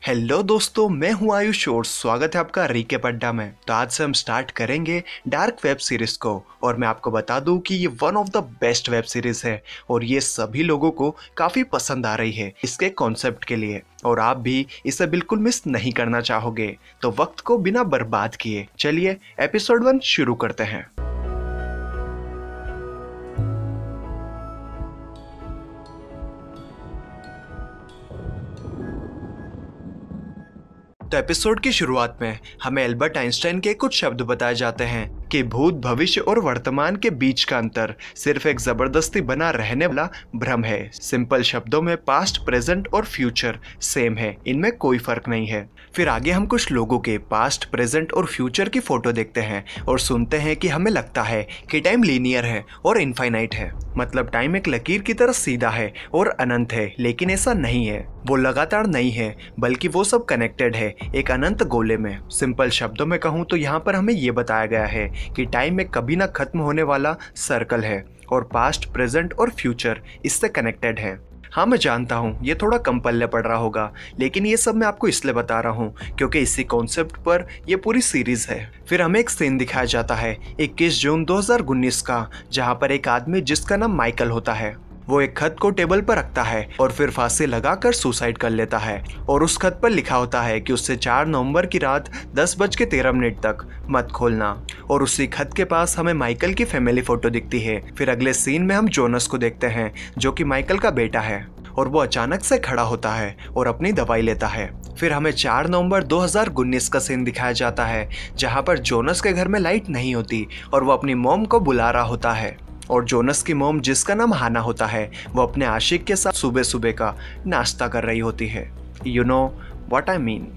Hello दोस्तों, मैं हूं आयुष और स्वागत है आपका रीके अड्डा में। तो आज से हम स्टार्ट करेंगे डार्क वेब सीरीज को। और मैं आपको बता दूं कि ये one of the best web series है और ये सभी लोगों को काफ़ी पसंद आ रही है इसके कॉन्सेप्ट के लिए। और आप भी इसे बिल्कुल मिस नहीं करना चाहोगे। तो वक्त को बिना बर्बाद किए चलिए एपिसोड 1 शुरू करते हैं। तो एपिसोड की शुरुआत में हमें एल्बर्ट आइंस्टाइन के कुछ शब्द बताए जाते हैं कि भूत, भविष्य और वर्तमान के बीच का अंतर सिर्फ एक जबरदस्ती बना रहने वाला भ्रम है। सिंपल शब्दों में पास्ट, प्रेजेंट और फ्यूचर सेम है, इनमें कोई फर्क नहीं है। फिर आगे हम कुछ लोगों के पास्ट, प्रेजेंट और फ्यूचर की फोटो देखते हैं और सुनते हैं कि हमें लगता है कि टाइम लीनियर है और इनफाइनाइट है। मतलब टाइम एक लकीर की तरह सीधा है और अनंत है, लेकिन ऐसा नहीं है। वो लगातार नहीं है, बल्कि वो सब कनेक्टेड है एक अनंत गोले में। सिंपल शब्दों में कहूँ तो यहाँ पर हमें ये बताया गया है कि टाइम एक कभी ना खत्म होने वाला सर्कल है और पास्ट, प्रेजेंट और फ्यूचर इससे कनेक्टेड है। हाँ, मैं जानता हूँ ये थोड़ा कम पल्ले पड़ रहा होगा, लेकिन ये सब मैं आपको इसलिए बता रहा हूँ क्योंकि इसी कॉन्सेप्ट पर ये पूरी सीरीज है। फिर हमें एक सीन दिखाया जाता है 21 जून 2019 का, जहाँ पर एक आदमी जिसका नाम माइकल होता है वो एक खत को टेबल पर रखता है और फिर फांसी लगाकर सुसाइड कर लेता है। और उस खत पर लिखा होता है कि उससे 4 नवंबर की रात 10:13 तक मत खोलना। और उसी खत के पास हमें माइकल की फैमिली फोटो दिखती है। फिर अगले सीन में हम जोनस को देखते हैं जो कि माइकल का बेटा है और वो अचानक से खड़ा होता है और अपनी दवाई लेता है। फिर हमें 4 नवंबर 2019 का सीन दिखाया जाता है जहाँ पर जोनस के घर में लाइट नहीं होती और वो अपनी मॉम को बुला रहा होता है। और जोनस की मॉम, जिसका नाम हाना होता है, वो अपने आशिक के साथ सुबह सुबह का नाश्ता कर रही होती है। You know what I mean.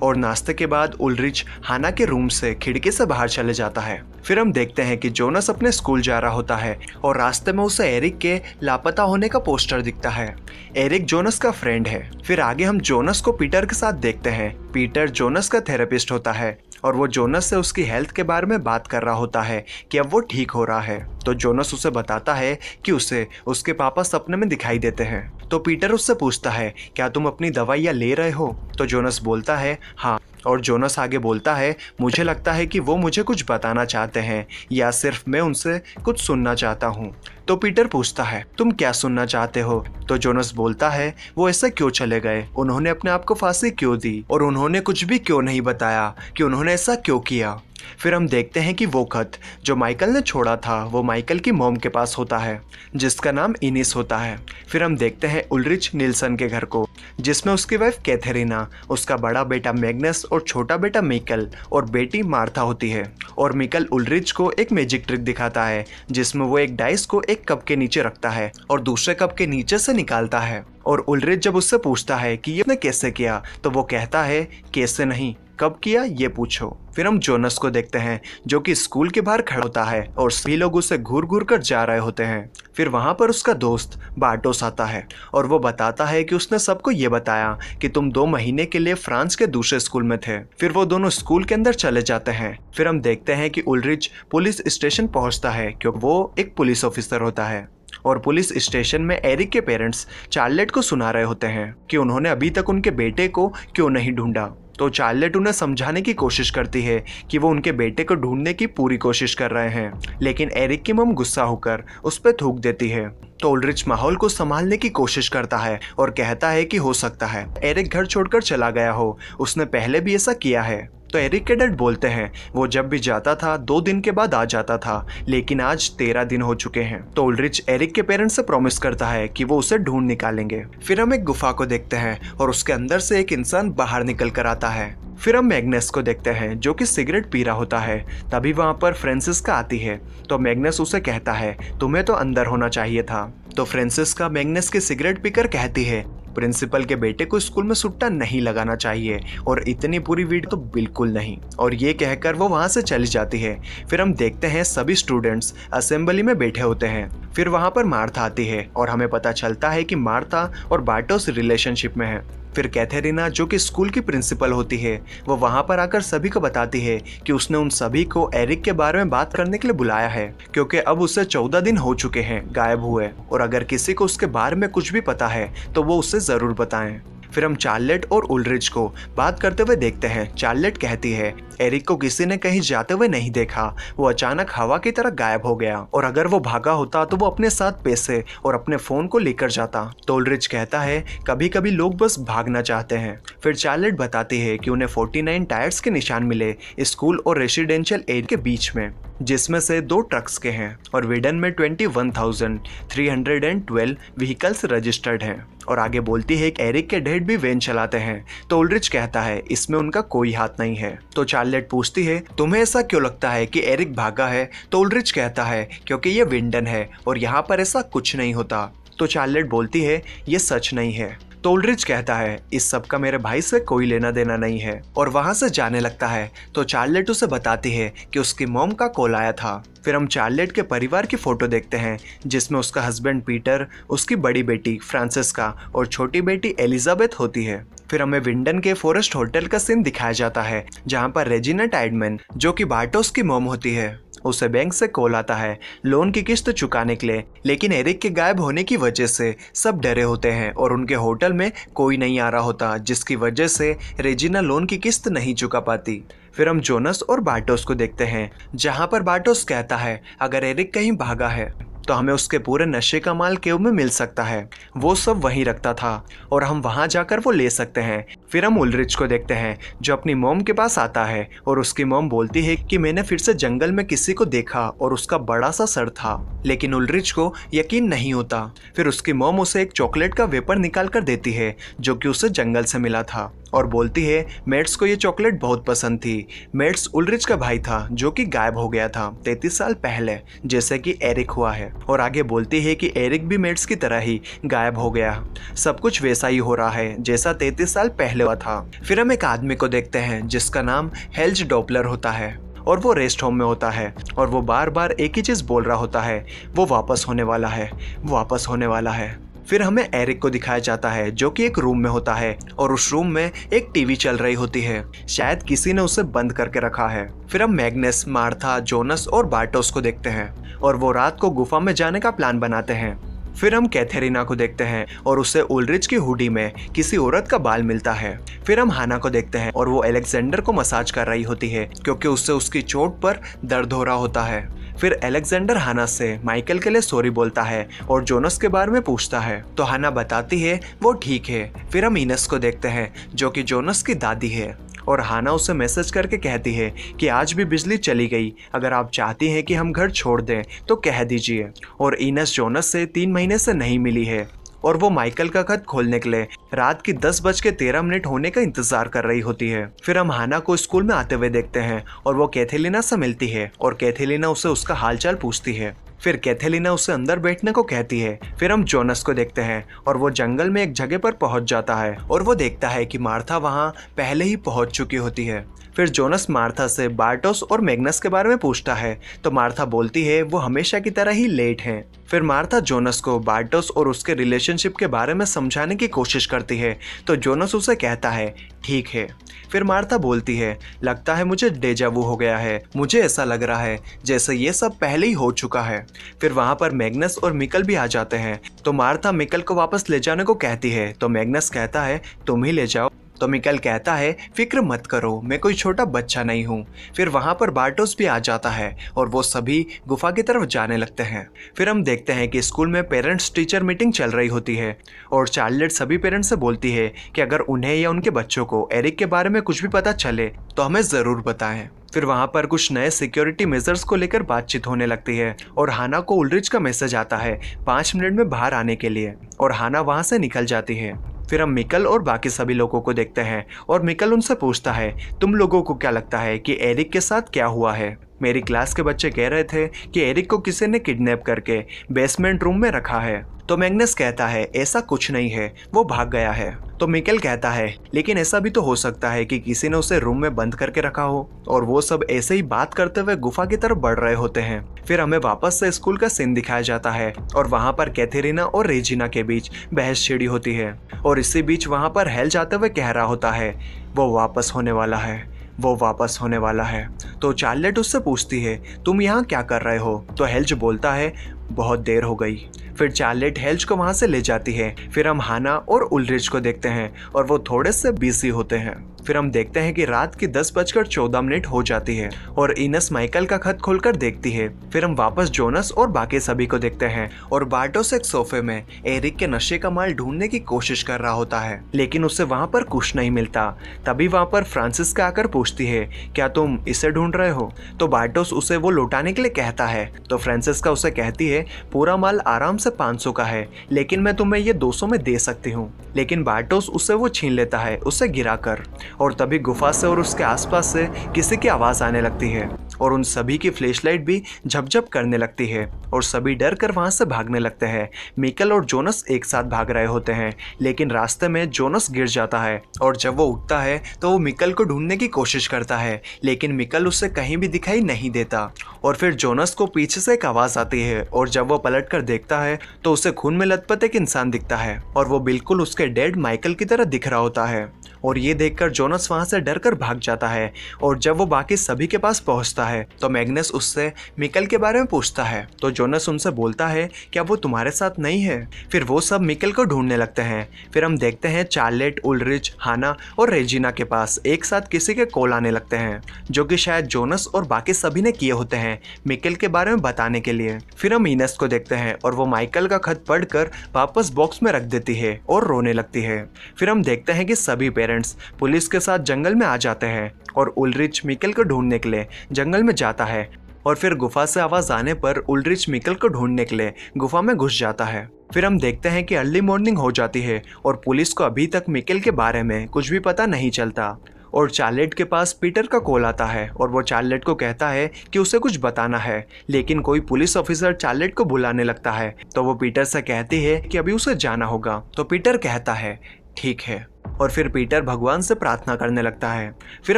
और नाश्ते के बाद उल्रिच हाना के रूम से खिड़की से बाहर चले जाता है। फिर हम देखते हैं कि जोनस अपने स्कूल जा रहा होता है और रास्ते में उसे एरिक के लापता होने का पोस्टर दिखता है। एरिक जोनस का फ्रेंड है। फिर आगे हम जोनस को पीटर के साथ देखते हैं। पीटर जोनस का थेरेपिस्ट होता है और वो जोनस से उसकी हेल्थ के बारे में बात कर रहा होता है कि अब वो ठीक हो रहा है। तो जोनस उसे बताता है कि उसे उसके पापा सपने में दिखाई देते हैं। तो पीटर उससे पूछता है, क्या तुम अपनी दवाइयाँ ले रहे हो? तो जोनस बोलता है हाँ। और जोनस आगे बोलता है, मुझे लगता है कि वो मुझे कुछ बताना चाहते हैं या सिर्फ मैं उनसे कुछ सुनना चाहता हूँ। तो पीटर पूछता है, तुम क्या सुनना चाहते हो? तो जोनस बोलता है, वो ऐसे क्यों चले गए? उन्होंने अपने आप को फांसी क्यों दी? और उन्होंने कुछ भी क्यों नहीं बताया कि उन्होंने ऐसा क्यों किया? फिर हम देखते हैं कि वो खत जो माइकल ने छोड़ा था वो माइकल की मॉम के पास होता है जिसका नाम इनिस होता है। फिर हम देखते हैं उल्रिच निल्सन के घर को, जिसमें उसकी वाइफ कैथरीना, उसका बड़ा बेटा मैग्नस और छोटा बेटा मिकल और बेटी मार्था होती है। और मिकल उल्रिच को एक मैजिक ट्रिक दिखाता है जिसमें वो एक डाइस को एक कप के नीचे रखता है और दूसरे कप के नीचे से निकालता है। और उल्रिच जब उससे पूछता है कि ये कैसे किया, तो वो कहता है, कैसे नहीं, कब किया ये पूछो। फिर हम जोनस को देखते हैं जो कि स्कूल के बाहर खड़ा होता है और सभी लोग उसे घूर घूर कर जा रहे होते हैं। फिर वहां पर उसका दोस्त बार्टोस आता है और वो बताता है कि उसने सबको ये बताया कि तुम 2 महीने के लिए फ्रांस के दूसरे स्कूल में थे। फिर वो दोनों स्कूल के अंदर चले जाते हैं। फिर हम देखते हैं कि उल्रिच पुलिस स्टेशन पहुंचता है क्योंकि वो एक पुलिस ऑफिसर होता है। और पुलिस स्टेशन में एरिक के पेरेंट्स चार्लेट को सुना रहे होते हैं कि उन्होंने अभी तक उनके बेटे को क्यों नहीं ढूंढा। तो चार्लेट उन्हें समझाने की कोशिश करती है कि वो उनके बेटे को ढूंढने की पूरी कोशिश कर रहे हैं, लेकिन एरिक की मम गुस्सा होकर उस पर थूक देती है। तो उल्रिच माहौल को संभालने की कोशिश करता है और कहता है कि हो सकता है एरिक घर छोड़कर चला गया हो, उसने पहले भी ऐसा किया है। तो एरिक के डैड बोलते हैं वो जब भी जाता था 2 दिन के बाद आ जाता था, लेकिन आज 13 दिन हो चुके हैं। तो उल्रिच एरिक के पेरेंट्स से प्रॉमिस करता है कि वो उसे ढूंढ निकालेंगे। फिर हम एक गुफा को देखते हैं और उसके अंदर से एक इंसान बाहर निकल कर आता है। फिर हम मैग्नस को देखते हैं जो कि सिगरेट पी रहा होता है। तभी वहां पर फ्रांसिस्का आती है। तो मैग्नस उसे कहता है, तुम्हें तो अंदर होना चाहिए था। तो फ्रांसिस्का मैग्नस की सिगरेट पीकर कहती है, प्रिंसिपल के बेटे को स्कूल में सुट्टा नहीं लगाना चाहिए और इतनी पूरी वीडियो तो बिल्कुल नहीं। और ये कहकर वो वहां से चली जाती है। फिर हम देखते हैं सभी स्टूडेंट्स असेंबली में बैठे होते हैं। फिर वहां पर मार्था आती है और हमें पता चलता है कि मार्था और बार्टोस रिलेशनशिप में है। फिर कैथरीना जो कि स्कूल की प्रिंसिपल होती है वो वहां पर आकर सभी को बताती है कि उसने उन सभी को एरिक के बारे में बात करने के लिए बुलाया है क्योंकि अब उसे 14 दिन हो चुके हैं गायब हुए और अगर किसी को उसके बारे में कुछ भी पता है तो वो उससे जरूर बताएं। फिर हम चार्लेट और उलरिच को बात करते हुए देखते हैं। चार्लेट कहती है एरिक को किसी ने कहीं जाते हुए नहीं देखा, वो अचानक हवा की तरह गायब हो गया और अगर वो भागा होता तो वो अपने साथ पैसे और अपने फोन को लेकर जाता। तो उलरिच कहता है कभी कभी लोग बस भागना चाहते हैं। फिर चार्लेट बताती है कि उन्हें 49 टायर्स के निशान मिले स्कूल और रेसिडेंशियल एरिया के बीच में, जिसमें से 2 ट्रक्स के हैं और विडन में 21,312 व्हीकल्स रजिस्टर्ड हैं। और आगे बोलती है कि एरिक के डैड भी वैन चलाते हैं। तो उलरिच कहता है इसमें उनका कोई हाथ नहीं है। तो चार्लेट पूछती है तुम्हें ऐसा क्यों लगता है कि एरिक भागा है? तो उलरिच कहता है क्योंकि ये विंडन है और यहाँ पर ऐसा कुछ नहीं होता। तो चार्लेट बोलती है ये सच नहीं है। तो उलरिच कहता है इस सब का मेरे भाई से कोई लेना देना नहीं है और वहां से जाने लगता है। तो चार्लेट उसे बताती है कि उसकी मॉम का कॉल आया था। फिर हम चार्लेट के परिवार की फोटो देखते हैं जिसमें उसका हस्बैंड पीटर, उसकी बड़ी बेटी फ्रांसिस्का और छोटी बेटी एलिजाबेथ होती है। फिर हमें विंडन के फॉरेस्ट होटल का सीन दिखाया जाता है जहाँ पर रेजिना टाइडमैन, जो कि बार्टोस की मॉम होती है, उसे बैंक से कॉल आता है लोन की किस्त चुकाने के लिए। लेकिन एरिक के गायब होने की वजह से सब डरे होते हैं और उनके होटल में कोई नहीं आ रहा होता, जिसकी वजह से रेजिना लोन की किस्त नहीं चुका पाती। फिर हम जोनस और बार्टोस को देखते हैं जहां पर बार्टोस कहता है अगर एरिक कहीं भागा है तो हमें उसके पूरे नशे का माल केव में मिल सकता है, वो सब वहीं रखता था और हम वहां जाकर वो ले सकते हैं। फिर हम उलरिच को देखते हैं जो अपनी मॉम के पास आता है और उसकी मॉम बोलती है कि मैंने फिर से जंगल में किसी को देखा और उसका बड़ा सा सर था, लेकिन उलरिच को यकीन नहीं होता। फिर उसकी मॉम उसे एक चॉकलेट का वेपर निकाल कर देती है जो कि उसे जंगल से मिला था और बोलती है मेट्स को ये चॉकलेट बहुत पसंद थी। मेट्स उलरिच का भाई था जो कि गायब हो गया था 33 साल पहले, जैसे कि एरिक हुआ है। और आगे बोलती है कि एरिक भी मेट्स की तरह ही गायब हो गया, सब कुछ वैसा ही हो रहा है जैसा 33 साल पहले हुआ था। फिर हम एक आदमी को देखते हैं जिसका नाम हेल्ज डॉपलर होता है और वो रेस्ट होम में होता है और वो बार बार एक ही चीज बोल रहा होता है, वो वापस होने वाला है, वो वापस होने वाला है। फिर हमें एरिक को दिखाया जाता है जो कि एक रूम में होता है और उस रूम में एक टीवी चल रही होती है, शायद किसी ने उसे बंद करके रखा है। फिर हम मैग्नस, मार्था, जोनस और बार्टोस को देखते हैं और वो रात को गुफा में जाने का प्लान बनाते हैं। फिर हम कैथेरिना को देखते हैं और उसे उलरिच की हुडी में किसी औरत का बाल मिलता है। फिर हम हाना को देखते हैं और वो अलेक्जेंडर को मसाज कर रही होती है क्योंकि उससे उसकी चोट पर दर्द हो रहा होता है। फिर अलेक्जेंडर हाना से माइकल के लिए सॉरी बोलता है और जोनस के बारे में पूछता है तो हाना बताती है वो ठीक है। फिर हम इनस को देखते हैं जो कि जोनस की दादी है और हाना उसे मैसेज करके कहती है कि आज भी बिजली चली गई, अगर आप चाहती हैं कि हम घर छोड़ दें तो कह दीजिए। और इनस जोनस से 3 महीने से नहीं मिली है और वो माइकल का खत खोलने के लिए रात की 10:13 होने का इंतजार कर रही होती है। फिर हम हाना को स्कूल में आते हुए देखते हैं और वो कैथेलिना से मिलती है और कैथेलिना उसे उसका हालचाल पूछती है। फिर कैथेलिना उसे अंदर बैठने को कहती है। फिर हम जोनस को देखते हैं और वो जंगल में एक जगह पर पहुंच जाता है और वो देखता है कि मार्था वहां पहले ही पहुंच चुकी होती है। फिर जोनस मार्था से बार्टोस और मैग्नस के बारे में पूछता है तो मार्था बोलती है वो हमेशा की तरह ही लेट हैं। फिर मार्था जोनस को बार्टोस और उसके रिलेशनशिप के बारे में समझाने की कोशिश करती है तो जोनस उसे कहता है ठीक है। फिर मार्था बोलती है लगता है मुझे डेजावू हो गया है, मुझे ऐसा लग रहा है जैसे ये सब पहले ही हो चुका है। फिर वहां पर मैग्नस और मिकल भी आ जाते हैं तो मार्था मिकल को वापस ले जाने को कहती है तो मैग्नस कहता है तुम ही ले जाओ। तो मिकल कहता है फिक्र मत करो, मैं कोई छोटा बच्चा नहीं हूँ। फिर वहां पर बार्टोस भी आ जाता है और वो सभी गुफा की तरफ जाने लगते हैं। फिर हम देखते हैं कि स्कूल में पेरेंट्स टीचर मीटिंग चल रही होती है और चार्लेट सभी पेरेंट्स से बोलती है कि अगर उन्हें या उनके बच्चों को एरिक के बारे में कुछ भी पता चले तो हमें जरूर बताएं। फिर वहां पर कुछ नए सिक्योरिटी मेजर्स को लेकर बातचीत होने लगती है और हाना को उलरिच का मैसेज आता है 5 मिनट में बाहर आने के लिए और हाना वहां से निकल जाती है। फिर हम मिकल और बाकी सभी लोगों को देखते हैं और मिकल उनसे पूछता है तुम लोगों को क्या लगता है कि एरिक के साथ क्या हुआ है? मेरी क्लास के बच्चे कह रहे थे कि एरिक को किसी ने किडनैप करके बेसमेंट रूम में रखा है। तो मैग्नस कहता है ऐसा कुछ नहीं है, वो भाग गया है। तो मिकल कहता है लेकिन ऐसा भी तो हो सकता है कि किसी ने उसे रूम में बंद करके रखा हो। और वो सब ऐसे ही बात करते हुए गुफा की तरफ बढ़ रहे होते हैं। फिर हमें वापस से स्कूल का सीन दिखाया जाता है और वहां पर कैथेरिना और रेजिना के बीच बहस छिड़ी होती है और इसी बीच वहां पर हेल जाते हुए कह रहा होता है वो वापस होने वाला है, वो वापस होने वाला है। तो चार्लेट उससे पूछती है तुम यहाँ क्या कर रहे हो? तो हेल्ज बोलता है बहुत देर हो गई। फिर चार्लेट हेल्ज को वहां से ले जाती है। फिर हम हाना और उल्ड्रिच को देखते हैं और वो थोड़े से बिजी होते हैं। फिर हम देखते हैं कि रात की 10:14 हो जाती है और इनस माइकल का खत खोलकर देखती है। फिर हम वापस जोनस और बाकी सभी को देखते हैं और बार्टोस एक सोफे में एरिक के नशे का माल ढूंढने की कोशिश कर रहा होता है, लेकिन उसे वहां पर कुछ नहीं मिलता। तभी वहां पर फ्रांसिस्का आकर पूछती है, क्या तुम इसे ढूंढ रहे हो? तो बार्टोस उसे वो लौटाने के लिए कहता है। तो फ्रांसिस्का उसे कहती है, पूरा माल आराम से 500 का है, लेकिन मैं तुम्हें ये 200 में दे सकती हूँ। लेकिन बार्टोस उसे वो छीन लेता है, उसे गिराकर। और तभी गुफा से और उसके आसपास से किसी की आवाज आने लगती है और उन सभी की फ्लैशलाइट भी झपझप करने लगती है और सभी डर कर वहां से भागने लगते हैं। मिकल और जोनस एक साथ भाग रहे होते हैं, लेकिन रास्ते में जोनस गिर जाता है और जब वो उठता है तो वो मिकल को ढूंढने की कोशिश करता है, लेकिन मिकल उससे कहीं भी दिखाई नहीं देता। और फिर जोनस को पीछे से एक आवाज आती है और जब वो पलट कर देखता है तो उसे खून में लथपथ एक इंसान दिखता है और वो बिल्कुल उसके डेड माइकल की तरह दिख रहा होता है। और ये देखकर जोनस वहां से डरकर भाग जाता है और जब वो बाकी सभी के पास पहुंचता है तो मैग्नस उससे मिकल के बारे में पूछता है। तो जोनस उनसे बोलता है, क्या वो तुम्हारे साथ नहीं है? फिर वो सब मिकल को ढूंढने लगते हैं। फिर हम देखते हैं चार्लेट, उल्ड्रिच, हाना और रेजिना के पास एक साथ किसी के कॉल आने लगते हैं, जो कि शायद जोनस और बाकी सभी ने किए होते हैं मिकल के बारे में बताने के लिए। फिर हम इनस को देखते हैं और वो माइकल का खत पढ़कर वापस बॉक्स में रख देती है और रोने लगती है। फिर हम देखते हैं कि सभी पेरेंट्स पुलिस के साथ जंगल में आ जाते हैं और उल्ड्रिच मिकल को ढूंढने के लिए जंगल में जाता है। और फिर गुफा से आवाज आने पर उल्ड्रिच मिकल को ढूंढने के लिए गुफा में घुस जाता है। फिर हम देखते हैं कि अर्ली मॉर्निंग हो जाती है और पुलिस को अभी तक मिकल के बारे में कुछ भी पता नहीं चलता। और चार्लेट के पास पीटर का कॉल आता है और वो चार्लेट को कहता है कि उसे कुछ बताना है, लेकिन कोई पुलिस ऑफिसर चार्लेट को बुलाने लगता है। तो वो पीटर से कहती है कि अभी उसे जाना होगा। तो पीटर कहता है, ठीक है। और फिर पीटर भगवान से प्रार्थना करने लगता है। फिर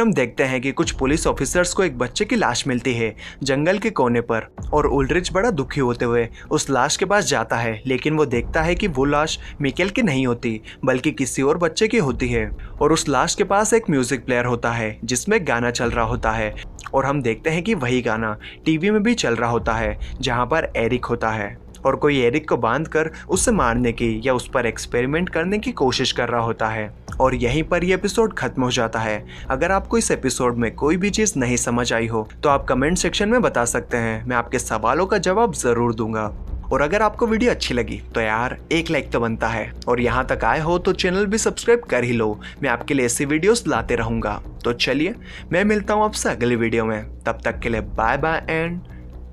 हम देखते हैं कि कुछ पुलिस ऑफिसर्स को एक बच्चे की लाश मिलती है जंगल के कोने पर और उल्ड्रिच बड़ा दुखी होते हुए उस लाश के पास जाता है, लेकिन वो देखता है कि वो लाश मिकेल की नहीं होती बल्कि किसी और बच्चे की होती है। और उस लाश के पास एक म्यूजिक प्लेयर होता है जिसमें गाना चल रहा होता है और हम देखते हैं कि वही गाना टीवी में भी चल रहा होता है जहाँ पर एरिक होता है और कोई एरिक को बांधकर उसे मारने की या उस पर एक्सपेरिमेंट करने की कोशिश कर रहा होता है। और यहीं पर ये एपिसोड खत्म हो जाता है। अगर आपको इस एपिसोड में कोई भी चीज़ नहीं समझ आई हो तो आप कमेंट सेक्शन में बता सकते हैं, मैं आपके सवालों का जवाब ज़रूर दूंगा। और अगर आपको वीडियो अच्छी लगी तो यार एक लाइक तो बनता है, और यहाँ तक आए हो तो चैनल भी सब्सक्राइब कर ही लो। मैं आपके लिए ऐसी वीडियोस लाते रहूँगा। तो चलिए मैं मिलता हूँ आपसे अगली वीडियो में, तब तक के लिए bye bye and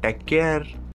take care.